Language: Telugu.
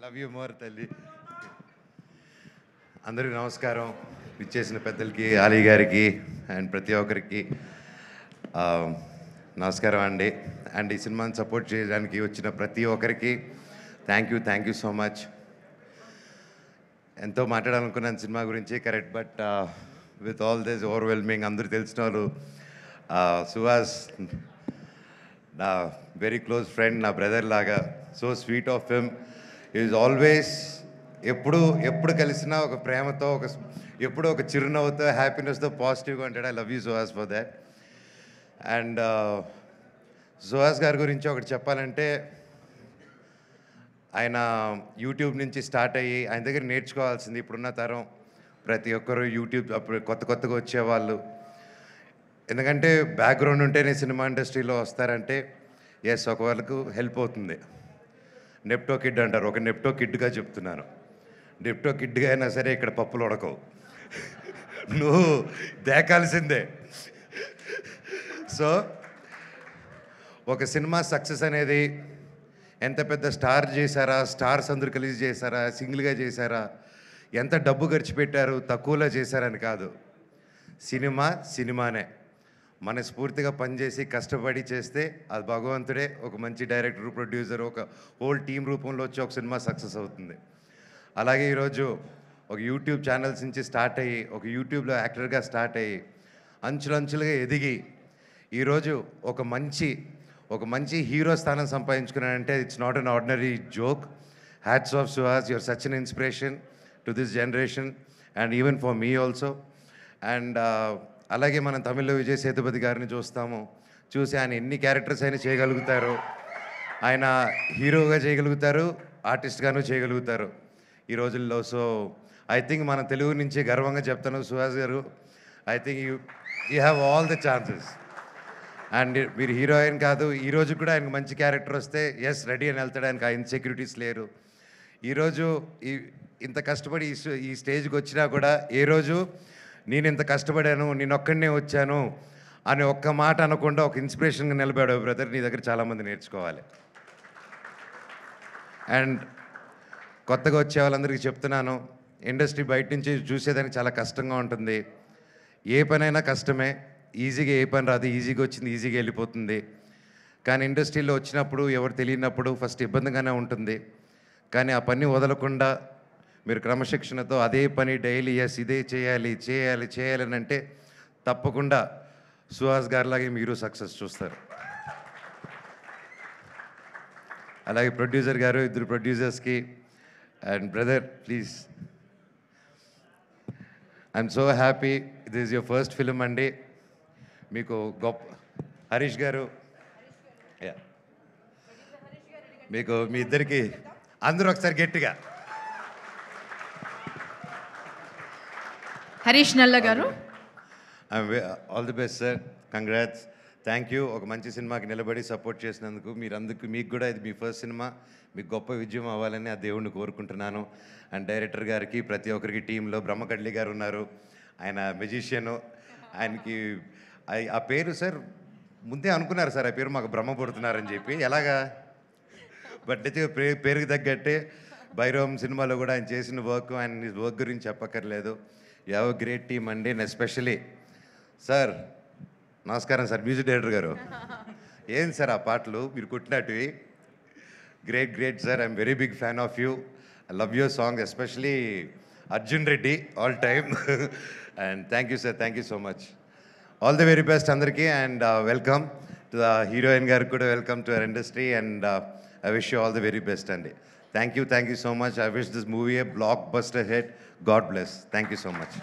లవ్ యూ మోర్ తల్లి. అందరికీ నమస్కారం. ఇచ్చేసిన పెద్దలకి, ఆలీ గారికి అండ్ ప్రతి ఒక్కరికి నమస్కారం అండి. అండ్ ఈ సినిమాని సపోర్ట్ చేయడానికి వచ్చిన ప్రతి ఒక్కరికి థ్యాంక్ యూ సో మచ్. ఎంతో మాట్లాడాలనుకున్నాను సినిమా గురించి, correct. But with all this overwhelming, అందరూ తెలిసిన వాళ్ళు, సుహాస్ నా వెరీ క్లోజ్ ఫ్రెండ్, నా బ్రదర్ లాగా, so sweet of him. Is always ఎప్పుడు కలిసినా ఒక ప్రేమతో, ఎప్పుడు ఒక చిరునవ్వుతో, హ్యాపీనెస్తో, పాజిటివ్గా ఉంటాడు. I love you Suhas for that. And Suhas గారి గురించి ఒకటి చెప్పాలంటే, ఆయన యూట్యూబ్ నుంచి స్టార్ట్ అయ్యి ఆయన దగ్గర నేర్చుకోవాల్సింది ఇప్పుడున్న తరం ప్రతి ఒక్కరు యూట్యూబ్ అప్పుడు కొత్తగా వచ్చేవాళ్ళు. ఎందుకంటే బ్యాక్గ్రౌండ్ ఉంటేనే సినిమా ఇండస్ట్రీలో వస్తారంటే ఎస్, ఒక వాళ్ళకు హెల్ప్ అవుతుంది. నెప్టో కిడ్ అంటారు, ఒక నెప్టో కిడ్గా చెప్తున్నాను. నెప్టో కిడ్గా అయినా సరే ఇక్కడ పప్పులు ఉడకవు, నువ్వు దేకాల్సిందే. సో ఒక సినిమా సక్సెస్ అనేది ఎంత పెద్ద స్టార్ చేశారా, స్టార్స్ అందరూ కలిసి చేశారా, సింగిల్గా చేశారా, ఎంత డబ్బు ఖర్చు పెట్టారు, తక్కువలో చేశారని కాదు. సినిమానే మనస్ఫూర్తిగా పనిచేసి కష్టపడి చేస్తే అది భగవంతుడే ఒక మంచి డైరెక్టర్, ప్రొడ్యూసర్, ఒక హోల్ టీం రూపంలో వచ్చి ఒక సినిమా సక్సెస్ అవుతుంది. అలాగే ఈరోజు ఒక యూట్యూబ్ ఛానల్స్ నుంచి స్టార్ట్ అయ్యి, ఒక యూట్యూబ్లో యాక్టర్గా స్టార్ట్ అయ్యి, అంచులంచులుగా ఎదిగి ఈరోజు ఒక మంచి హీరో స్థానం సంపాదించుకున్నానంటే it's not an ordinary joke. Hats off Suhas, your such an inspiration to this generation and even for me also. And అలాగే మనం తమిళ్లో విజయ్ సేతుపతి గారిని చూసి ఆయన ఎన్ని క్యారెక్టర్స్ అయినా చేయగలుగుతారు. ఆయన హీరోగా చేయగలుగుతారు, ఆర్టిస్ట్గాను చేయగలుగుతారు ఈ రోజుల్లో. సో ఐ థింక్ మన తెలుగు నుంచి గర్వంగా చెప్తాను, సుహాస్ గారు, I think you have all the chances. And మీరు హీరోయిన్ కాదు, ఈరోజు కూడా ఆయనకు మంచి క్యారెక్టర్ వస్తే ఎస్ రెడీ అని వెళ్తాడు. ఆయనకు ఆ ఇన్సెక్యూరిటీస్ లేరు. ఈరోజు ఇంత కష్టపడి ఈ స్టేజ్కి వచ్చినా కూడా ఏ రోజు నేను ఇంత కష్టపడాను, నేను ఒక్కడనే వచ్చాను అని ఒక్క మాట అనకుండా ఒక ఇన్స్పిరేషన్గా నిలబడావు బ్రదర్. నీ దగ్గర చాలామంది నేర్చుకోవాలి. అండ్ కొత్తగా వచ్చే వాళ్ళందరికీ చెప్తున్నాను, ఇండస్ట్రీ బయట నుంచి చూసేదానికి చాలా కష్టంగా ఉంటుంది. ఏ పనైనా కష్టమే, ఈజీగా ఏ పని రాదు, ఈజీగా వచ్చింది ఈజీగా వెళ్ళిపోతుంది. కానీ ఇండస్ట్రీలో వచ్చినప్పుడు ఎవరు తెలియనప్పుడు ఫస్ట్ ఇబ్బందిగానే ఉంటుంది. కానీ ఆ పని వదలకుండా మీరు క్రమశిక్షణతో అదే పని డైలీ ఎస్ ఇదే చేయాలి అని అంటే తప్పకుండా సుహాస్ గారిలాగే మీరు సక్సెస్ చూస్తారు. అలాగే ప్రొడ్యూసర్ గారు, ఇద్దరు ప్రొడ్యూసర్స్కి and brother please, I'm so happy. This is your first film అండి. మీకు గొప్ప హరీష్ గారు, మీకు మీ ఇద్దరికి అందరూ ఒకసారి గట్టిగా హరీష్ నల్ల గారు, all the best sir, congrats, thank you. ఒక మంచి సినిమాకి నిలబడి సపోర్ట్ చేసినందుకు మీకు కూడా ఇది మీ ఫస్ట్ సినిమా, మీకు గొప్ప విజయం అవ్వాలని ఆ దేవుణ్ణి కోరుకుంటున్నాను. అండ్ డైరెక్టర్ గారికి, ప్రతి ఒక్కరికి టీంలో బ్రహ్మకడ్లి గారు ఉన్నారు, ఆయన మెజిషియను. ఆయనకి ఆ పేరు సార్ ముందే అనుకున్నారు సార్, ఆ పేరు మాకు బ్రహ్మ పుడుతున్నారని చెప్పి, ఎలాగా బట్ అయితే పేరుకి తగ్గట్టే భైరవం సినిమాలో కూడా ఆయన చేసిన ఆయన వర్క్ గురించి చెప్పక్కర్లేదు. You have a great team అండి. అండ్ ఎస్పెషలీ సార్, నమస్కారం సార్, మ్యూజిక్ డైరెక్టర్ గారు. ఏం సార్ ఆ పాటలు మీరు కుట్టినట్టువి, great sir. I'm very big fan of you. I love your song, especially Arjun Reddy all time. And thank you sir, thank you so much. All the very best అందరికీ. And welcome to the heroine గారికి కూడా, welcome to our industry. And I wish you all the very best అండి. Thank you so much. I wish this movie a blockbuster hit. God bless. Thank you so much.